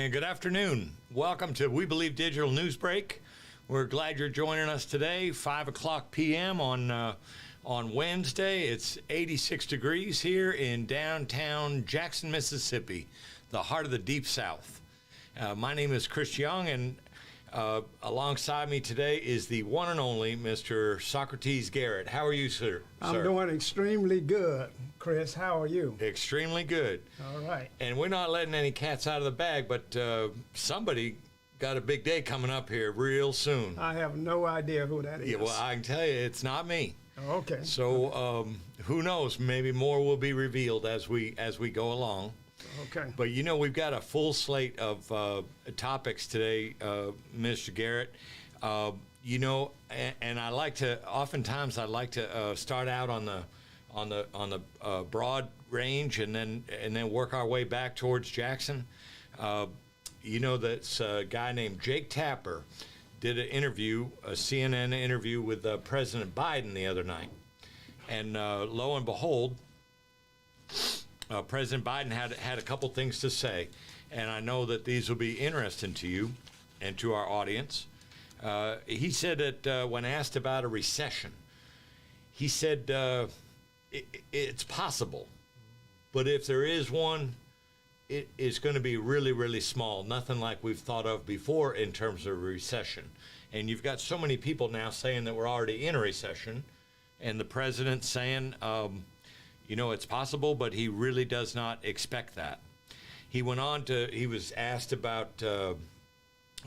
And good afternoon. Welcome to We Believe Digital News Break. We're glad you're joining us today, 5 o'clock p.m. on Wednesday. It's 86 degrees here in downtown Jackson, Mississippi, the heart of the Deep South. My name is Chris Young, and alongside me today is the one and only Mr. Socrates Garrett. How are you, sir? I'm doing extremely good. Chris, how are you? Extremely good. All right. And we're not letting any cats out of the bag, but somebody got a big day coming up here real soon. I have no idea who that is. Yeah, well, I can tell you, it's not me. Okay. So who knows? Maybe more will be revealed as we go along. Okay. But you know, we've got a full slate of topics today, Mr. Garrett. You know, and I like to. Oftentimes, I like to start out on the broad range, and then work our way back towards Jackson. You know, that's a guy named Jake Tapper did an interview, a CNN interview with President Biden the other night, and lo and behold, President Biden had a couple things to say, and I know that these will be interesting to you and to our audience. He said that when asked about a recession, he said it's possible, but if there is one, it is going to be really, really small, nothing like we've thought of before in terms of a recession. And you've got so many people now saying that we're already in a recession, and the president saying, you know, it's possible, but he really does not expect that. He went on he was asked about,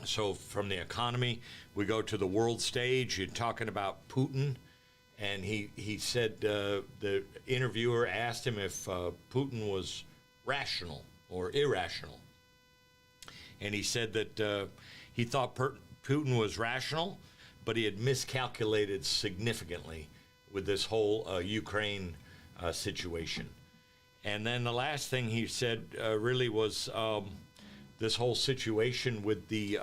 so from the economy, we go to the world stage, you're talking about Putin, and he said, the interviewer asked him if Putin was rational or irrational. And he said that he thought Putin was rational, but he had miscalculated significantly with this whole Ukraine situation. And then the last thing he said really was this whole situation with the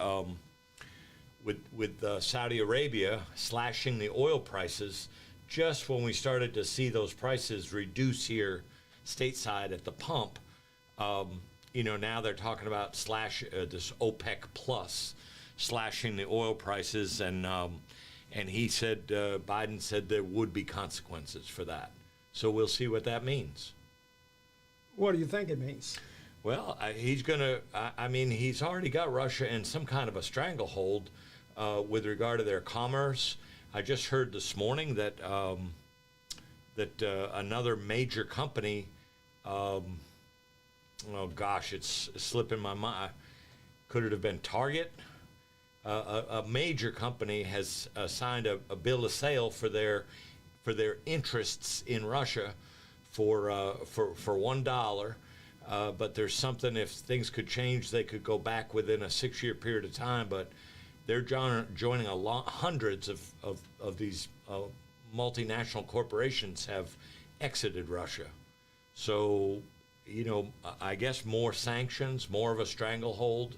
with Saudi Arabia slashing the oil prices just when we started to see those prices reduce here stateside at the pump. You know, now they're talking about this OPEC plus slashing the oil prices, and he said, Biden said there would be consequences for that. So we'll see what that means. What do you think it means? Well, he's going to, I mean, he's already got Russia in some kind of a stranglehold with regard to their commerce. I just heard this morning that another major company, oh gosh, it's slipping my mind. Could it have been Target? A major company has signed a bill of sale for their interests in Russia for $1. But there's something, if things could change, they could go back within a 6-year period of time. But they're joining hundreds of these multinational corporations have exited Russia. So, you know, I guess more sanctions, more of a stranglehold,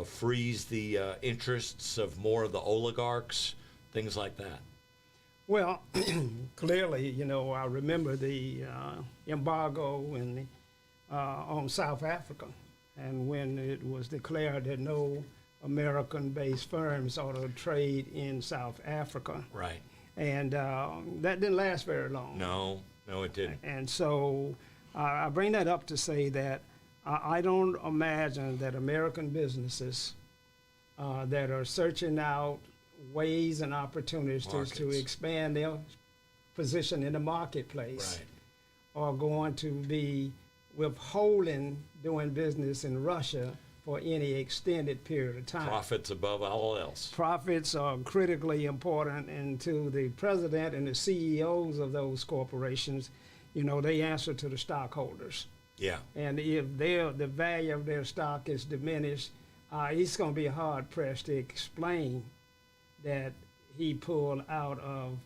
freeze the interests of more of the oligarchs, things like that. Well, clearly, you know, I remember the embargo on South Africa, and when it was declared that no American-based firms ought to trade in South Africa. Right. And that didn't last very long. No, it didn't. And so I bring that up to say that I don't imagine that American businesses that are searching out ways and opportunities to expand their position in the marketplace are going to be withholding doing business in Russia for any extended period of time. Profits above all else. Profits are critically important, and to the president and the CEOs of those corporations, you know, they answer to the stockholders. Yeah. And if the value of their stock is diminished, it's going to be hard pressed to explain that he pulled out of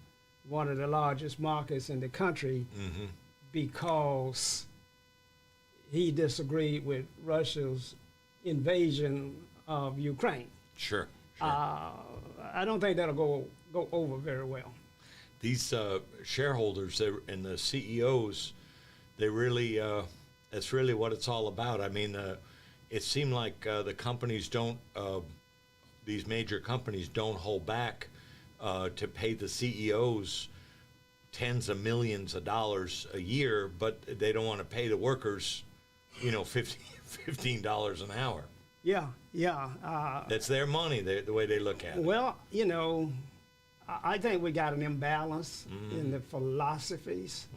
one of the largest markets in the country because he disagreed with Russia's invasion of Ukraine. Sure. I don't think that'll go over very well. These shareholders and the CEOs, they really, that's really what it's all about. I mean, it seemed like the companies don't, these major companies don't hold back to pay the CEOs tens of millions of dollars a year, but they don't want to pay the workers, $15 an hour. Yeah, yeah. That's their money, the way they look at it. Well, I think we got an imbalance in the philosophies,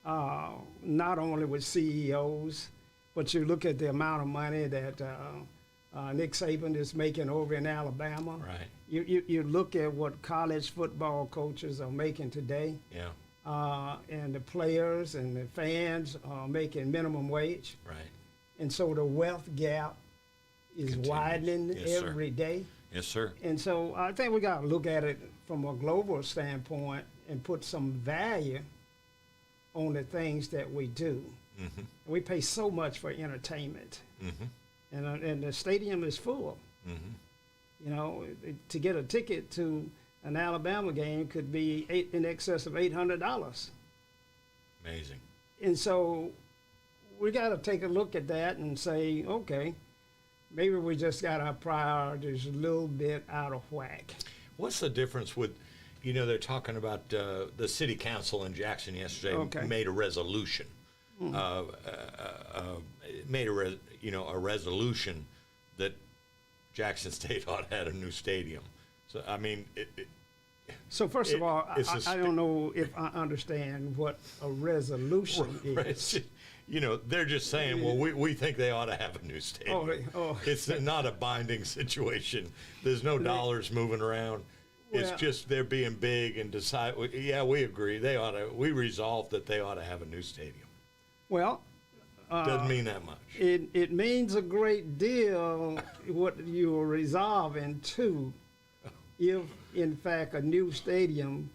not only with CEOs, but you look at the amount of money that Nick Saban is making over in Alabama. Right. You look at what college football coaches are making today. Yeah. And the players and the fans are making minimum wage. Right. And so the wealth gap is Continues. widening Yes, sir. every day. Yes, sir. And so I think we got to look at it from a global standpoint and put some value on the things that we do. Mm-hmm. We pay so much for entertainment, Mm-hmm. and the stadium is full. Mm-hmm. To get a ticket to an Alabama game could be in excess of $800. Amazing. And so we got to take a look at that and say, okay, maybe we just got our priorities a little bit out of whack. What's the difference with, they're talking about the city council in Jackson yesterday made a resolution. Made a resolution that Jackson State ought to have a new stadium. So, I mean, So first of all, I don't know if I understand what a resolution is. They're just saying, well, we think they ought to have a new stadium. It's not a binding situation. There's no dollars moving around. It's just they're being big and decide. Yeah, we agree. We resolved that they ought to have a new stadium. Well, doesn't mean that much. It means a great deal what you are resolving to, if in fact a new stadium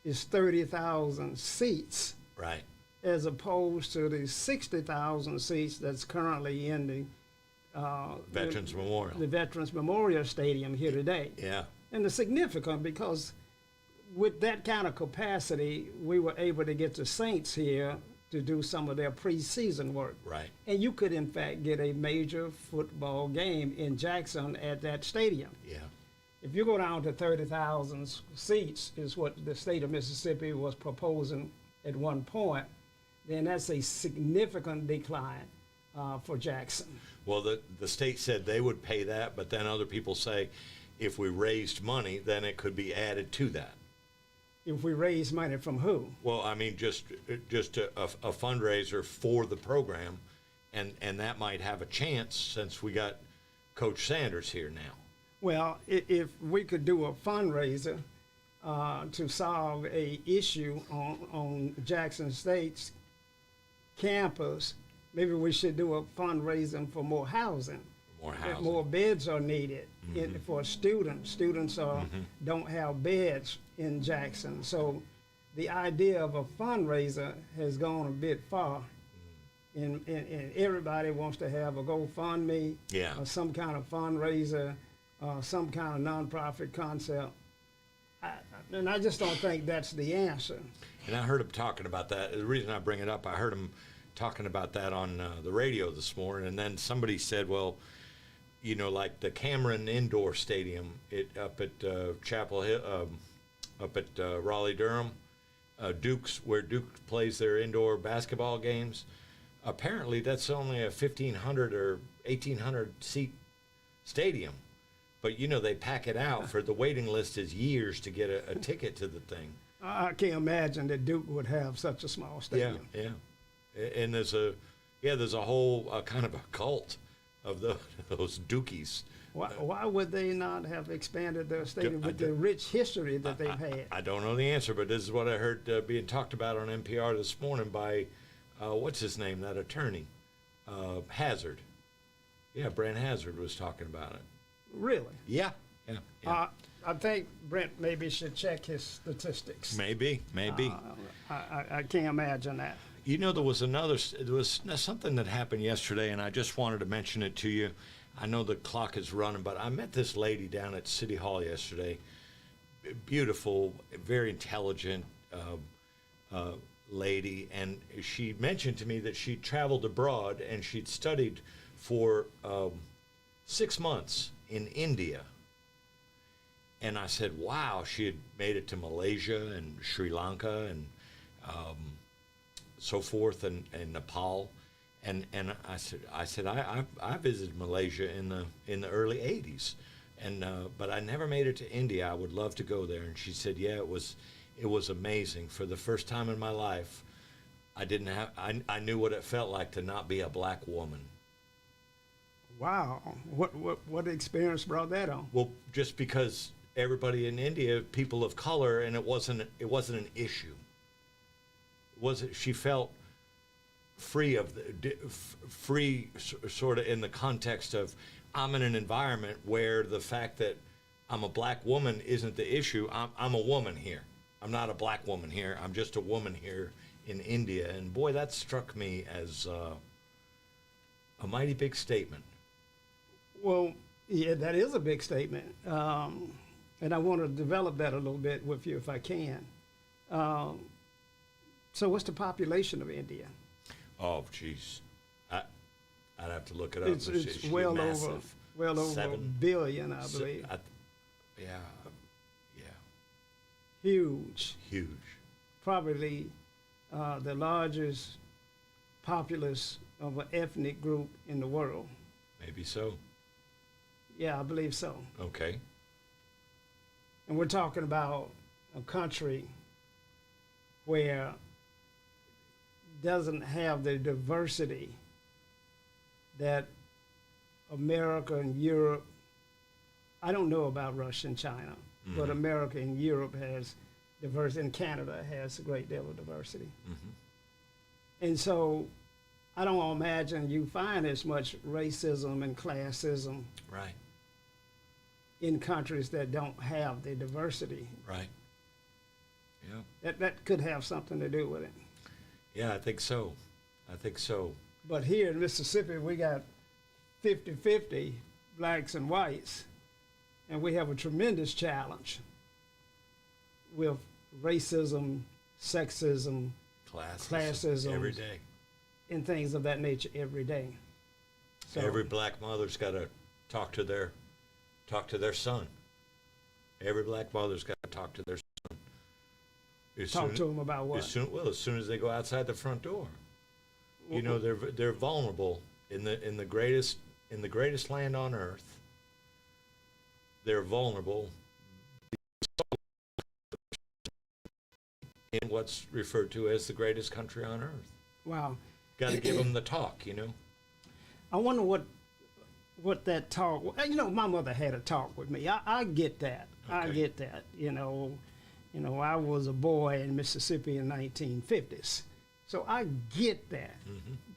is 30,000 seats, Right. as opposed to the 60,000 seats that's currently in the Veterans Memorial. the Veterans Memorial Stadium here today. Yeah. And it's significant because with that kind of capacity, we were able to get the Saints here to do some of their preseason work. Right. And you could, in fact, get a major football game in Jackson at that stadium. Yeah. If you go down to 30,000 seats, is what the state of Mississippi was proposing at one point, then that's a significant decline for Jackson. Well, the state said they would pay that, but then other people say if we raised money, then it could be added to that. If we raise money from who? Well, I mean, just a fundraiser for the program, and that might have a chance since we got Coach Sanders here now. Well, if we could do a fundraiser to solve a issue on Jackson State's campus, maybe we should do a fundraising for more housing. More housing. More beds are needed for students. Students don't have beds in Jackson. So the idea of a fundraiser has gone a bit far. And everybody wants to have a GoFundMe or some kind of fundraiser, some kind of nonprofit concept. And I just don't think that's the answer. And I heard him talking about that. The reason I bring it up, I heard him talking about that on the radio this morning. And then somebody said, well, like the Cameron Indoor Stadium up at Chapel Hill, up at Raleigh-Durham, Duke's, where Duke plays their indoor basketball games. Apparently, that's only a 1,500 or 1,800 seat stadium. But, they pack it out. For the waiting list is years to get a ticket to the thing. I can't imagine that Duke would have such a small stadium. Yeah. And there's a whole kind of a cult of those Dukies. Why would they not have expanded their stadium with the rich history that they've had? I don't know the answer, but this is what I heard being talked about on NPR this morning by, what's his name, that attorney? Hazard. Yeah, Brent Hazard was talking about it. Really? Yeah. I think Brent maybe should check his statistics. Maybe. I can't imagine that. There was something that happened yesterday, and I just wanted to mention it to you. I know the clock is running, but I met this lady down at City Hall yesterday. Beautiful, very intelligent lady, and she mentioned to me that she traveled abroad and she'd studied for 6 months in India. And I said, wow, she had made it to Malaysia and Sri Lanka and so forth, and Nepal. And I said I visited Malaysia in the early 80s, and but I never made it to India. I would love to go there. And she said, yeah, it was amazing. For the first time in my life, I knew what it felt like to not be a black woman. Wow. What experience brought that on? Well, just because everybody in India, people of color, and it wasn't an issue. She felt free sort of in the context of, I'm in an environment where the fact that I'm a black woman isn't the issue. I'm a woman here. I'm not a black woman here. I'm just a woman here in India. And boy, that struck me as a mighty big statement. Well, yeah, that is a big statement. And I want to develop that a little bit with you if I can. So what's the population of India? Oh, geez. I'd have to look it up. It's well massive. over a billion, I believe. Yeah. Huge. Huge. Probably the largest populace of an ethnic group in the world. Maybe so. Yeah, I believe so. Okay. And we're talking about a country where doesn't have the diversity that America and Europe, I don't know about Russia and China, but America and Europe has diversity, and Canada has a great deal of diversity. And so I don't imagine you find as much racism and classism Right. in countries that don't have the diversity. Right. Yeah. That could have something to do with it. Yeah, I think so. But here in Mississippi, we got 50-50 blacks and whites, and we have a tremendous challenge with racism, sexism, classism every day. and things of that nature every day. So Every black mother's got to talk to their son. Every black mother's got to talk to their son. Talk to them about what? As soon as they go outside the front door. You know, they're vulnerable in the greatest land on earth. They're vulnerable in what's referred to as the greatest country on earth. Wow. Got to give them the talk, you know. I wonder what that talk. You know, my mother had a talk with me. I get that. Okay. I get that. You know, I was a boy in Mississippi in 1950s, so I get that.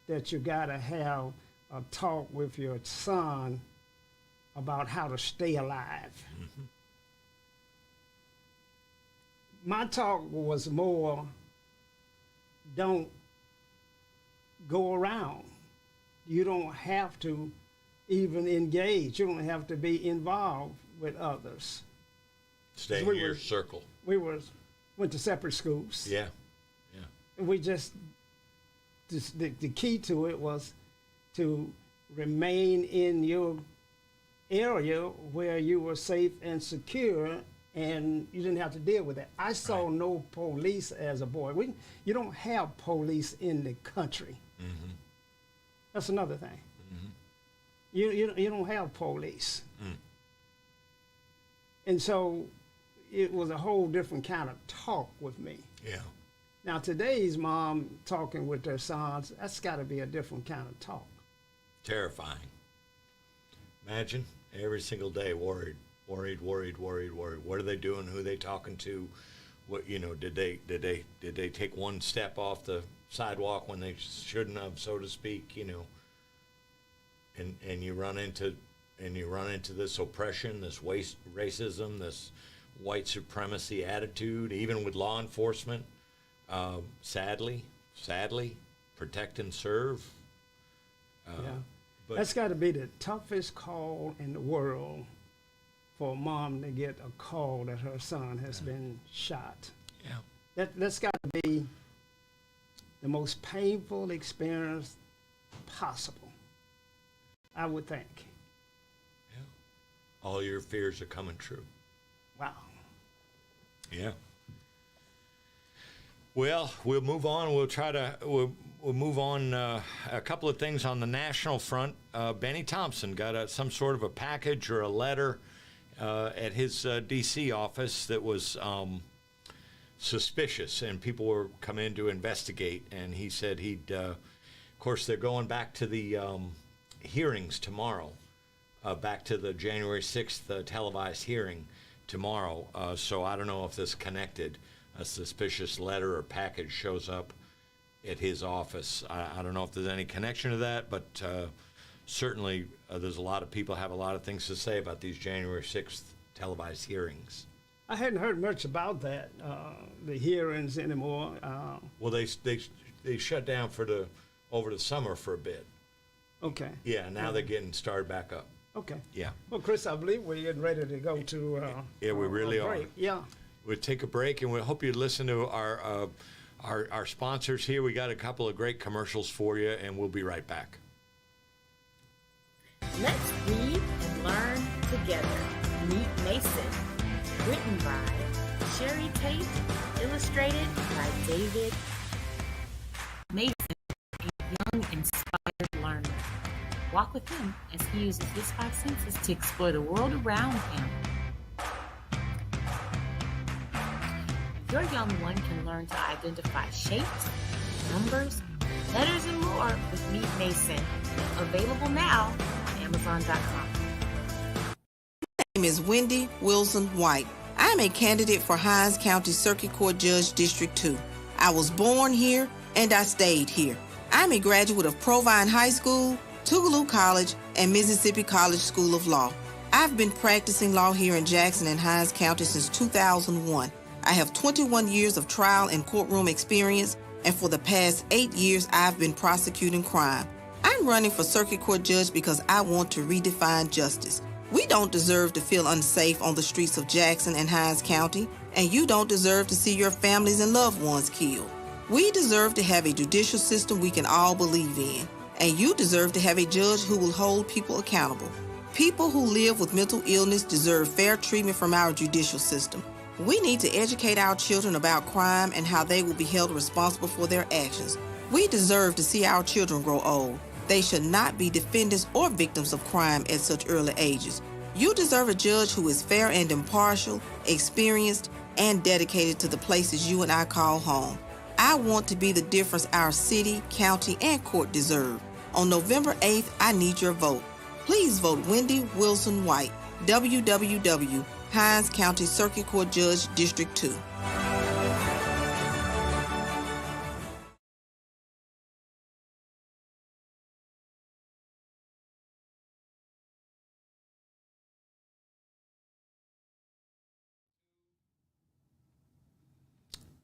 That you got to have a talk with your son about how to stay alive. My talk was more, don't go around. You don't have to even engage. You don't have to be involved with others. Stay in your circle. We went to separate schools. Yeah. And we just the key to it was to remain in your area where you were safe and secure, and you didn't have to deal with that. I saw no police as a boy. You don't have police in the country. That's another thing. You don't have police. And so it was a whole different kind of talk with me. Yeah. Now today's mom talking with their sons, that's got to be a different kind of talk. Terrifying. Imagine every single day worried. What are they doing? Who are they talking to? What, you know, did they take one step off the sidewalk when they shouldn't have, so to speak, you know? And you run into this oppression, this racism, this white supremacy attitude, even with law enforcement. Sadly, protect and serve. Yeah. But That's got to be the toughest call in the world for a mom to get a call that her son has been shot. Yeah. That's got to be the most painful experience possible. I would think. Yeah. All your fears are coming true. Wow. Yeah. Well, we'll move on. We'll move on. A couple of things on the national front. Benny Thompson got some sort of a package or a letter at his D.C. office that was suspicious, and people were coming in to investigate. And he said of course, they're going back to the hearings tomorrow, back to the January 6th televised hearing tomorrow. So I don't know if this connected. A suspicious letter or package shows up at his office. I don't know if there's any connection to that, but certainly there's a lot of people have a lot of things to say about these January 6th televised hearings. I hadn't heard much about that, the hearings anymore. Well, they shut down over the summer for a bit. Okay. Yeah, now they're getting started back up. Okay. Yeah. Well, Chris, I believe we're getting ready to go to yeah, we really a break. are. Yeah. We'll take a break, and we hope you listen to our sponsors here. We got a couple of great commercials for you, and we'll be right back. Let's read and learn together. Meet Mason. Written by Sherry Tate. Illustrated by David. Mason, a young, inspired learner. Walk with him as he uses his 5 senses to explore the world around him. Your young one can learn to identify shapes, numbers, letters, and more with Meet Mason. Available now on Amazon.com. My name is Wendy Wilson White. I am a candidate for Hinds County Circuit Court Judge District 2. I was born here and I stayed here. I'm a graduate of Provine High School, Tougaloo College, and Mississippi College School of Law. I've been practicing law here in Jackson and Hinds County since 2001. I have 21 years of trial and courtroom experience, and for the past 8 years, I've been prosecuting crime. I'm running for circuit court judge because I want to redefine justice. We don't deserve to feel unsafe on the streets of Jackson and Hinds County, and you don't deserve to see your families and loved ones killed. We deserve to have a judicial system we can all believe in, and you deserve to have a judge who will hold people accountable. People who live with mental illness deserve fair treatment from our judicial system. We need to educate our children about crime and how they will be held responsible for their actions. We deserve to see our children grow old. They should not be defendants or victims of crime at such early ages. You deserve a judge who is fair and impartial, experienced, and dedicated to the places you and I call home. I want to be the difference our city, county, and court deserve. On November 8th, I need your vote. Please vote Wendy Wilson White, www. Hinds County Circuit Court Judge, District 2.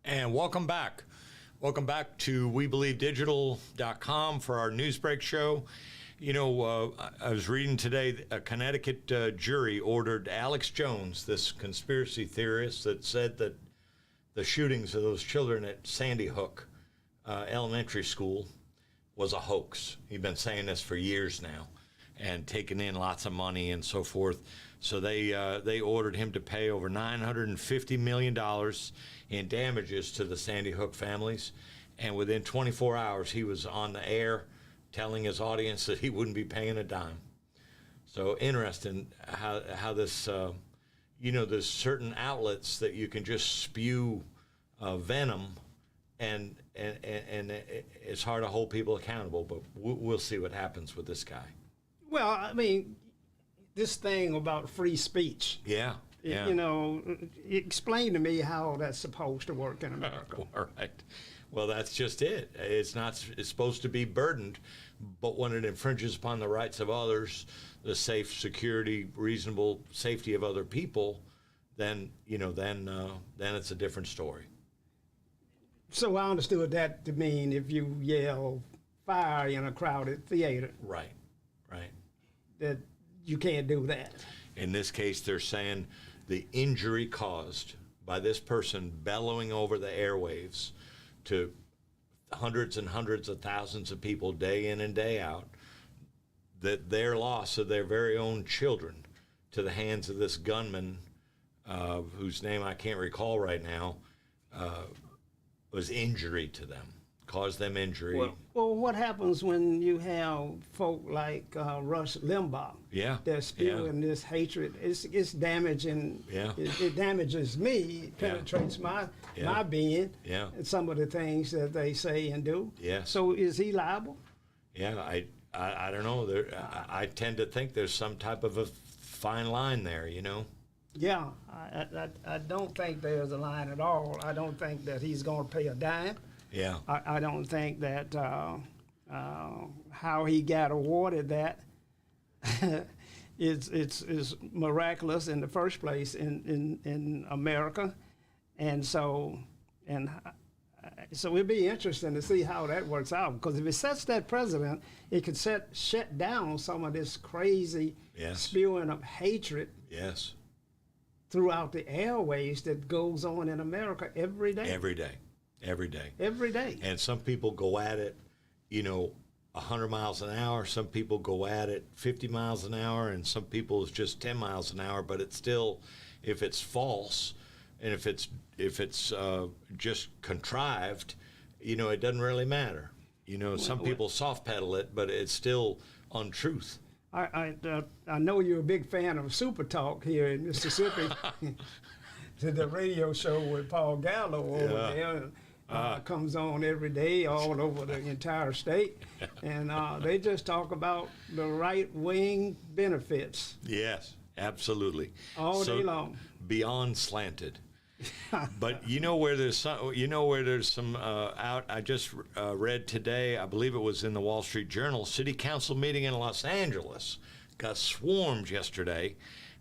And welcome back. Welcome back to WeBelieveDigital.com for our Newsbreak show. You know, I was reading today, a Connecticut jury ordered Alex Jones, this conspiracy theorist that said that the shootings of those children at Sandy Hook Elementary School was a hoax. He'd been saying this for years now and taking in lots of money and so forth. So they ordered him to pay over $950 million in damages to the Sandy Hook families. And within 24 hours, he was on the air telling his audience that he wouldn't be paying a dime. So interesting how this, there's certain outlets that you can just spew venom, and it's hard to hold people accountable. But we'll see what happens with this guy. Well, I mean, this thing about free speech. Yeah. Yeah. You know, explain to me how that's supposed to work in America. All right. Well, that's just it. It's supposed to be burdened, but when it infringes upon the rights of others, the safe, security, reasonable safety of other people, then it's a different story. So I understood that to mean if you yell fire in a crowded theater, Right. that you can't do that. In this case, they're saying the injury caused by this person bellowing over the airwaves to hundreds and hundreds of thousands of people day in and day out, that their loss of their very own children to the hands of this gunman, whose name I can't recall right now, was injury to them, caused them injury. Well, what happens when you have folk like Rush Limbaugh? Yeah, They're spewing this hatred. It's damaging. Yeah. It damages me. It penetrates my being. Yeah. And some of the things that they say and do. Yeah. So is he liable? Yeah, I don't know. I tend to think there's some type of a fine line there, you know. Yeah, I don't think there's a line at all. I don't think that he's going to pay a dime. Yeah. I don't think that how he got awarded that is miraculous in the first place in America, and so it'd be interesting to see how that works out, because if it sets that precedent, it could shut down some of this crazy spewing of hatred. Yes. Throughout the airways that goes on in America every day. Every day. Every day. Every day. And some people go at it, 100 miles an hour. Some people go at it 50 miles an hour, and some people it's just 10 miles an hour. But it's still, if it's false, and if it's just contrived, it doesn't really matter. Some people soft pedal it, but it's still untruth. I know you're a big fan of Super Talk here in Mississippi. To the radio show with Paul Gallo over there. Comes on every day all over the entire state. And they just talk about the right-wing benefits. Yes, absolutely. All day long. Beyond slanted. But where there's some out. I just read today, I believe it was in the Wall Street Journal, city council meeting in Los Angeles got swarmed yesterday.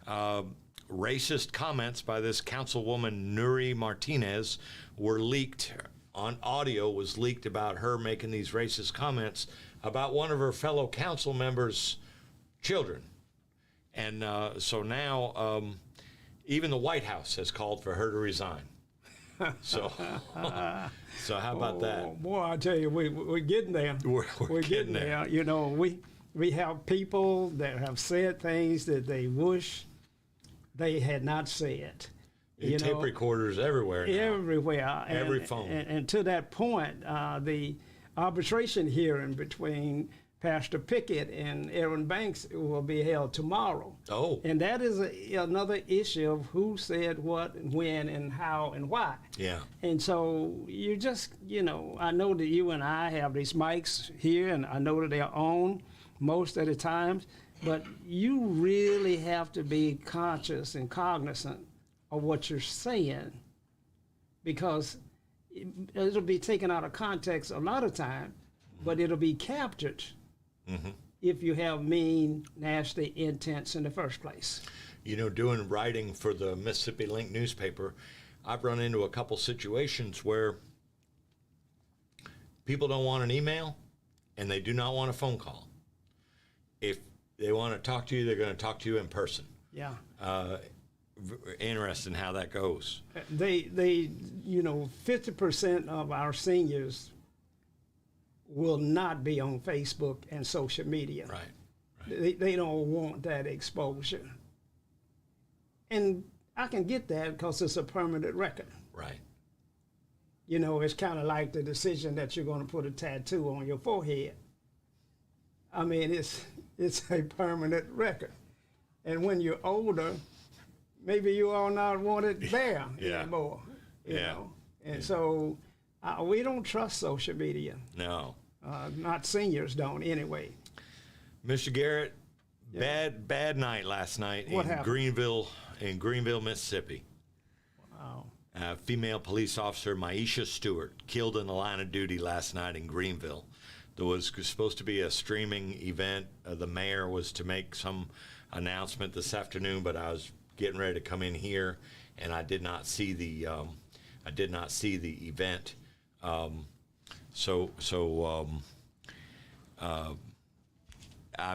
Racist comments by this councilwoman Nuri Martinez were leaked. On audio was leaked about her making these racist comments about one of her fellow council members' children. And so now even the White House has called for her to resign. So how about that? Boy, I tell you, we're getting there. We're getting there. We have people that have said things that they wish they had not said. Tape recorders everywhere now. Everywhere. Every phone. And to that point, the arbitration hearing between Pastor Pickett and Aaron Banks will be held tomorrow. Oh. And that is another issue of who said what and when and how and why. Yeah. And so you just, I know that you and I have these mics here, and I know that they're on most of the times, but you really have to be conscious and cognizant of what you're saying, because it'll be taken out of context a lot of time, but it'll be captured if you have mean, nasty intents in the first place. Doing writing for the Mississippi Link newspaper, I've run into a couple situations where people don't want an email and they do not want a phone call. If they want to talk to you, they're going to talk to you in person. Yeah. Interesting how that goes. They 50% of our seniors will not be on Facebook and social media. Right. They don't want that exposure. And I can get that because it's a permanent record. Right. It's kind of like the decision that you're going to put a tattoo on your forehead. I mean, it's a permanent record. And when you're older, maybe you all not want it there anymore. You know? And so we don't trust social media. No. Not seniors don't anyway. Mr. Garrett, bad night last night What in happened? Greenville, Mississippi. Wow. Female police officer Maisha Stewart killed in the line of duty last night in Greenville. There was supposed to be a streaming event. The mayor was to make some announcement this afternoon, but I was getting ready to come in here, and I did not see the event. I'm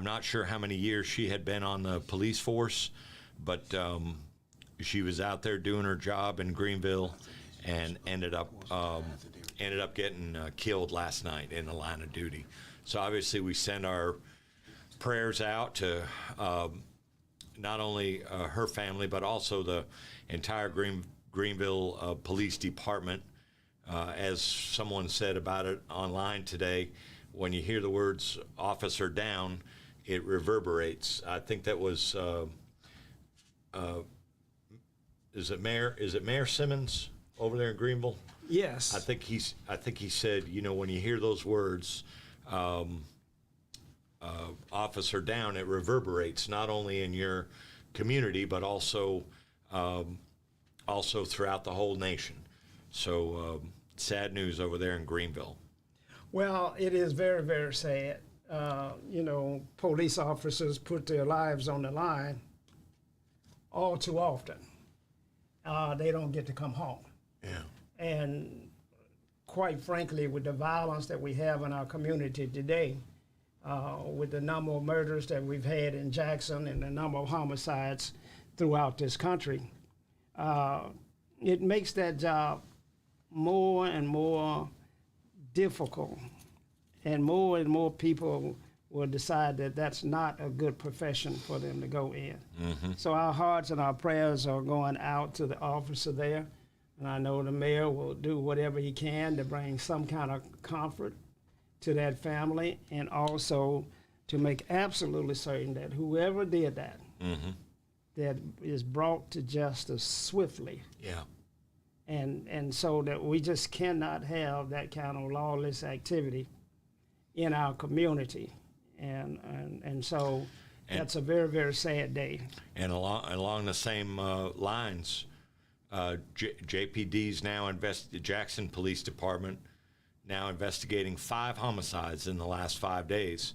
not sure how many years she had been on the police force, but she was out there doing her job in Greenville and ended up getting killed last night in the line of duty. So obviously we send our prayers out to not only her family, but also the entire Greenville Police Department. As someone said about it online today, when you hear the words "officer down," it reverberates. I think that was is it Mayor Simmons over there in Greenville? Yes. I think he said, you know, when you hear those words, officer down, it reverberates not only in your community but also throughout the whole nation. So sad news over there in Greenville. Well, it is very, very sad. You know, police officers put their lives on the line all too often. They don't get to come home. Yeah. And quite frankly, with the violence that we have in our community today, with the number of murders that we've had in Jackson and the number of homicides throughout this country, it makes that job more and more difficult, and more people will decide that that's not a good profession for them to go in. Mm-hmm. So our hearts and our prayers are going out to the officer there, and I know the mayor will do whatever he can to bring some kind of comfort to that family, and also to make absolutely certain that whoever did that, mm-hmm. that is brought to justice swiftly. Yeah. And so that we just cannot have that kind of lawless activity in our community. And so that's a very, very sad day. And along the same lines, JPD's now the Jackson Police Department now investigating 5 homicides in the last 5 days.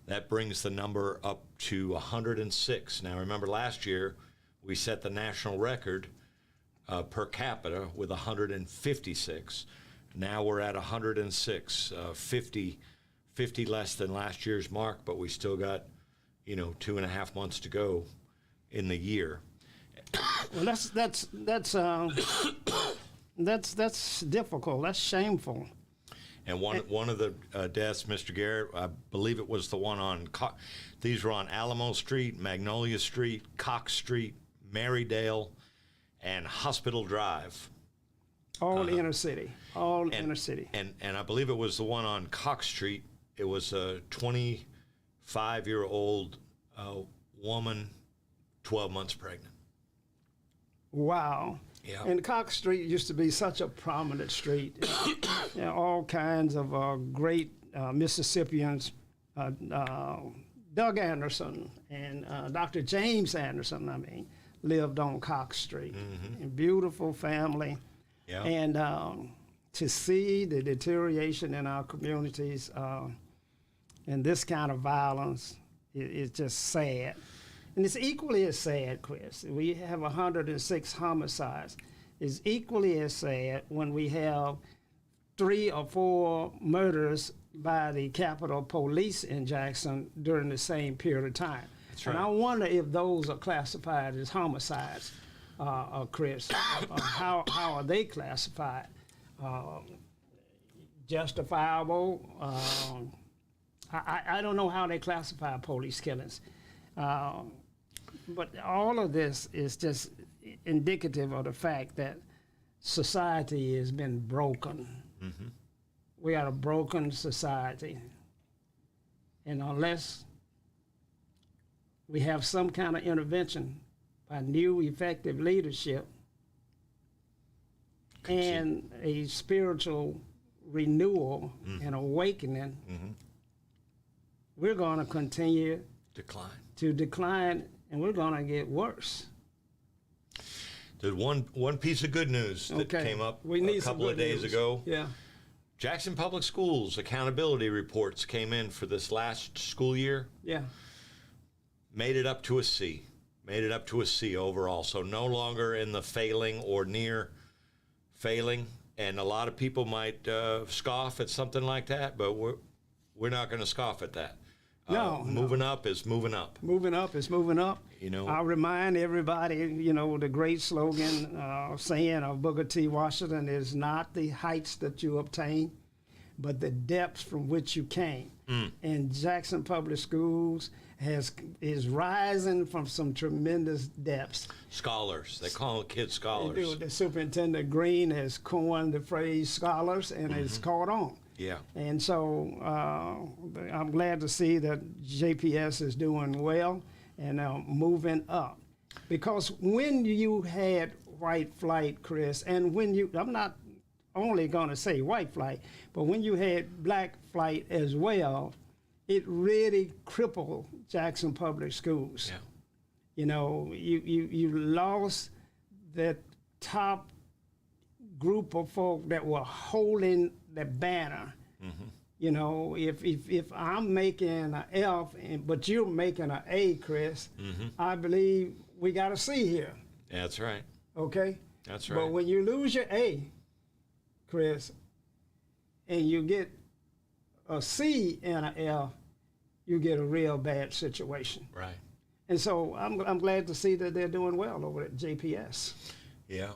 That brings the number up to 106. Now remember, last year we set the national record per capita with 156. Now we're at 106, 50 less than last year's mark, but we still got, 2.5 months to go in the year. Well, that's difficult. That's shameful. And one of the deaths, Mr. Garrett, I believe it was the one on. These were on Alamo Street, Magnolia Street, Cox Street, Marydale, and Hospital Drive. All inner city. Inner city. And I believe it was the one on Cox Street. It was a 25-year-old woman, 12 months pregnant. Wow. Yeah. And Cox Street used to be such a prominent street. All kinds of great Mississippians, Doug Anderson and Dr. James Anderson, lived on Cox Street. Mm-hmm. A beautiful family. Yeah. And to see the deterioration in our communities and this kind of violence is just sad. And it's equally as sad, Chris. We have 106 homicides. It's equally as sad when we have 3 or 4 murders by the Capitol Police in Jackson during the same period of time. That's right. And I wonder if those are classified as homicides, Chris. How are they classified? Justifiable? I don't know how they classify police killings. But all of this is just indicative of the fact that society has been broken. Mm-hmm. We are a broken society. And unless we have some kind of intervention by new effective leadership and a spiritual renewal and awakening, we're going to continue to decline, and we're going to get worse. There's one piece of good news that came up a couple of days ago. Yeah. Jackson Public Schools accountability reports came in for this last school year. Yeah. Made it up to a C. Made it up to a C overall. So no longer in the failing or near failing. And a lot of people might scoff at something like that, but we're not going to scoff at that. Moving up is moving up. Moving up is moving up. I'll remind everybody, the great slogan saying of Booker T. Washington is not the heights that you obtain, but the depths from which you came. And Jackson Public Schools is rising from some tremendous depths. Scholars. They call kids scholars. They do. The Superintendent Green has coined the phrase scholars, and it's caught on. Yeah. And so I'm glad to see that JPS is doing well and moving up. Because when you had white flight, Chris, and I'm not only going to say white flight, but when you had black flight as well, it really crippled Jackson Public Schools. Yeah. You know, you lost that top group of folk that were holding the banner. You know, if I'm making an F, but you're making an A, Chris, I believe we got a C here. That's right. Okay? That's right. But when you lose your A, Chris, and you get a C and an F, you get a real bad situation. Right. And so I'm glad to see that they're doing well over at JPS. Yeah.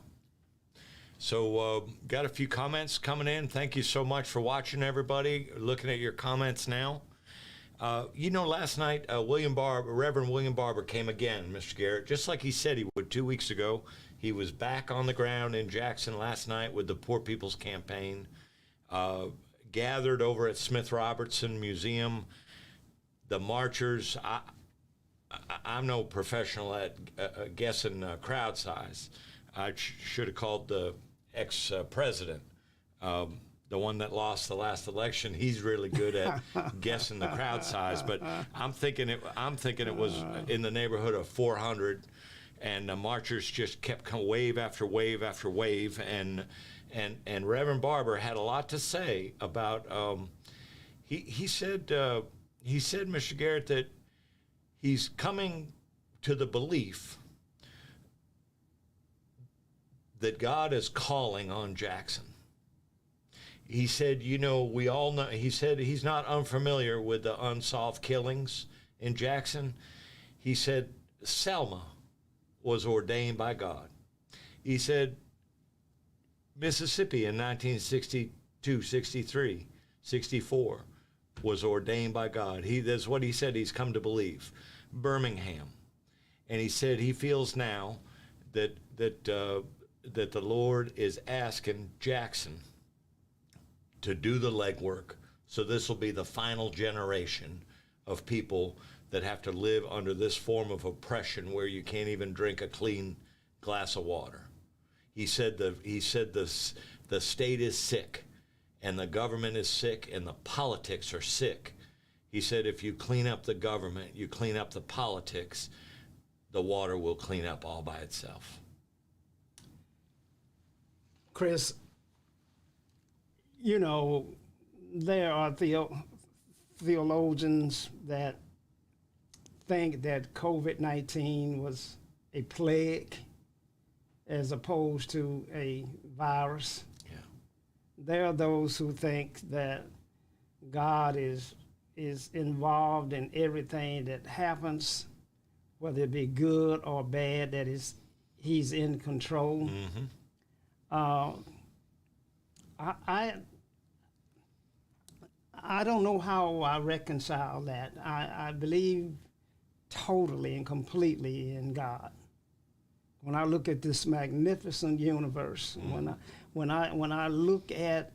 So got a few comments coming in. Thank you so much for watching, everybody. Looking at your comments now. You know, last night, Reverend William Barber came again, Mr. Garrett, just like he said he would 2 weeks ago. He was back on the ground in Jackson last night with the Poor People's Campaign, gathered over at Smith Robertson Museum. The marchers, I'm no professional at guessing crowd size. I should have called the ex-president, the one that lost the last election. He's really good at guessing the crowd size. But I'm thinking it was in the neighborhood of 400, and the marchers just kept coming wave after wave after wave. And Reverend Barber had a lot to say about. He said, Mr. Garrett, that he's coming to the belief that God is calling on Jackson. He said, you know, we all know, he said he's not unfamiliar with the unsolved killings in Jackson. He said Selma was ordained by God. He said Mississippi in 1962, 63, 64 was ordained by God. That's what he said he's come to believe. Birmingham. And he said he feels now that the Lord is asking Jackson to do the legwork, so this will be the final generation of people that have to live under this form of oppression where you can't even drink a clean glass of water. He said the state is sick, and the government is sick, and the politics are sick. He said if you clean up the government, you clean up the politics, the water will clean up all by itself. Chris, you know, there are theologians that think that COVID-19 was a plague as opposed to a virus. Yeah. There are those who think that God is involved in everything that happens, whether it be good or bad, that he's in control. I don't know how I reconcile that. I believe totally and completely in God. When I look at this magnificent universe, when I look at,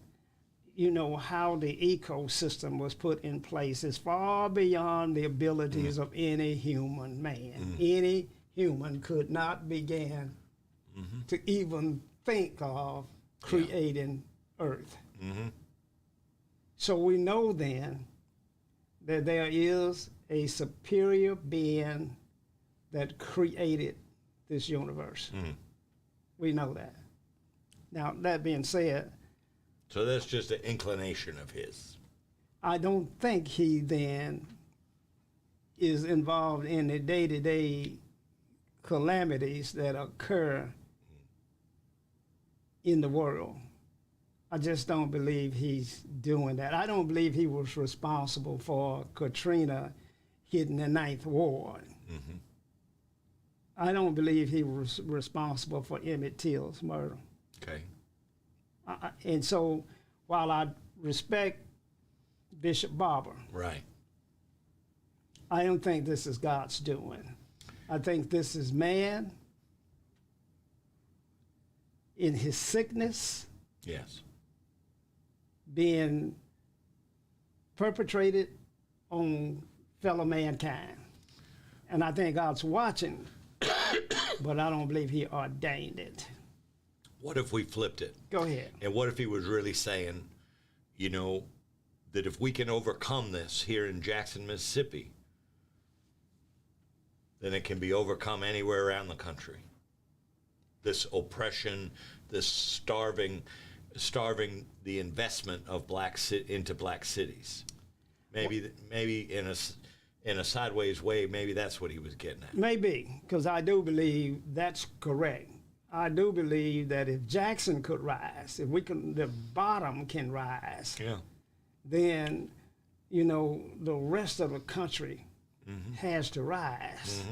you know, how the ecosystem was put in place, it's far beyond the abilities of any human man. Any human could not begin to even think of creating Earth. So we know then that there is a superior being that created this universe. We know that. Now, that being said, so that's just an inclination of his. I don't think he then is involved in the day-to-day calamities that occur in the world. I just don't believe he's doing that. I don't believe he was responsible for Katrina hitting the Ninth Ward. I don't believe he was responsible for Emmett Till's murder. Okay. And so while I respect Bishop Barber. Right. I don't think this is God's doing. I think this is man in his sickness Yes. being perpetrated on fellow mankind. And I think God's watching, but I don't believe he ordained it. What if we flipped it? Go ahead. And what if he was really saying, you know, that if we can overcome this here in Jackson, Mississippi, then it can be overcome anywhere around the country. This oppression, this starving the investment of into black cities. Maybe in a sideways way, maybe that's what he was getting at. Maybe, because I do believe that's correct. I do believe that if Jackson could rise, if we can, the bottom can rise, Yeah. then, you know, the rest of the country has to rise.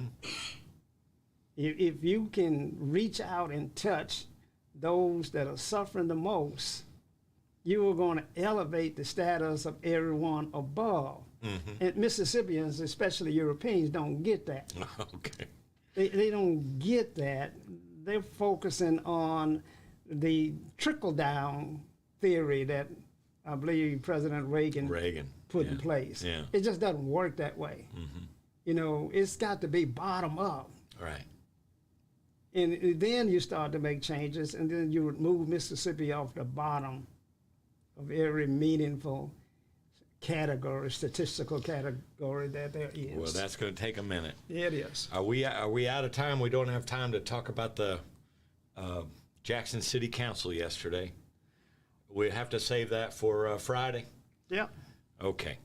If you can reach out and touch those that are suffering the most, you are going to elevate the status of everyone above. And Mississippians, especially Europeans, don't get that. Okay. They don't get that. They're focusing on the trickle-down theory that I believe President Reagan put in place. Yeah. It just doesn't work that way. You know, it's got to be bottom up. Right. And then you start to make changes, and then you would move Mississippi off the bottom of every meaningful category, statistical category that there is. Well, that's going to take a minute. It is. Are we out of time? We don't have time to talk about the Jackson City Council yesterday. We have to save that for Friday. Yep. Okay.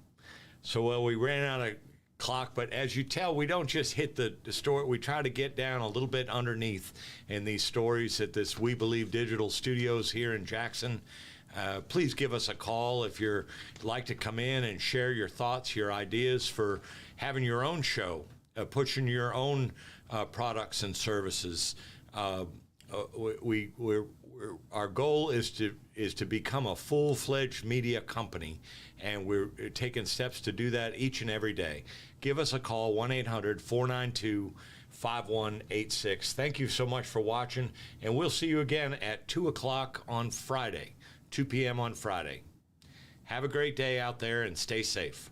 So, well, we ran out of clock, but as you tell, we don't just hit the story. We try to get down a little bit underneath in these stories at this We Believe Digital Studios here in Jackson. Please give us a call if you'd like to come in and share your thoughts, your ideas for having your own show, pushing your own products and services. Our goal is to become a full-fledged media company, and we're taking steps to do that each and every day. Give us a call, 1-800-492-5186. Thank you so much for watching, and we'll see you again at 2 o'clock on Friday, 2 p.m. on Friday. Have a great day out there and stay safe.